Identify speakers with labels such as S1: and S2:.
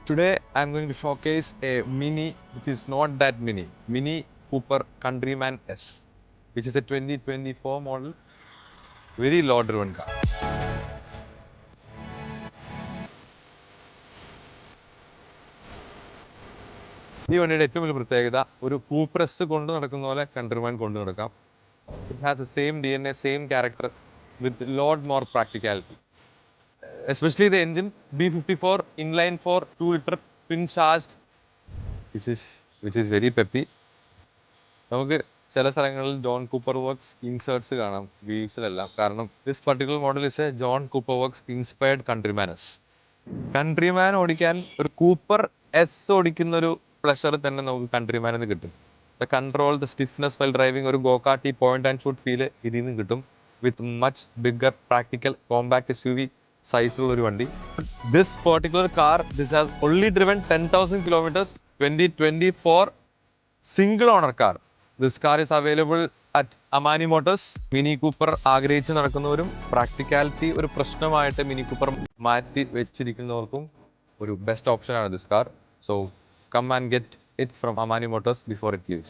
S1: Today I'm going to showcase a Mini which is not that mini. Mini Cooper Countryman S, which is a 2024 model, very low driven car. ഈ വണ്ടിയുടെ ഏറ്റവും വലിയ പ്രത്യേകത ഒരു കൂപ്രസ് കൊണ്ട് നടക്കുന്ന പോലെ കൺട്രിമാൻ കൊണ്ട് നടക്കാം. It has the same DNA, same character with a lot more practicality. Especially the engine B54 inline 4 2-liter twin charged, which is very peppy. നമുക്ക് ചില സ്ഥലങ്ങളിൽ ജോൺ കൂപ്പർ വർക്ക്സ് ഇൻസേർട്സ് കാണാം വീൽസിലെല്ലാം. കാരണം this particular model is A John Cooper works inspired Countryman ഓടിക്കാൻ ഒരു Cooper S ഓടിക്കുന്ന ഒരു pleasure തന്നെ നമുക്ക് കൺട്രിമാനിൽ നിന്ന് കിട്ടും. The control, the stiffness while driving, ഒരു ഗോകാട്ടി പോയിന്റ് ആൻഡ് ഷൂട്ട് ഫീല് ഇതിൽ നിന്ന് കിട്ടും. With much bigger practical compact SUV സൈസുള്ള ഒരു വണ്ടി. This particular car has only driven 10,000 kilometers, 2024 single owner car. This car is available at Amani motors. Mini Cooper ആഗ്രഹിച്ച് നടക്കുന്നവരും പ്രാക്ടിക്കാലിറ്റി ഒരു പ്രശ്നമായിട്ട് മിനി കൂപ്പർ മാറ്റി വെച്ചിരിക്കുന്നവർക്കും ഒരു ബെസ്റ്റ് ഓപ്ഷനാണ് this car. So come and get it from Amani Motors before it leaves.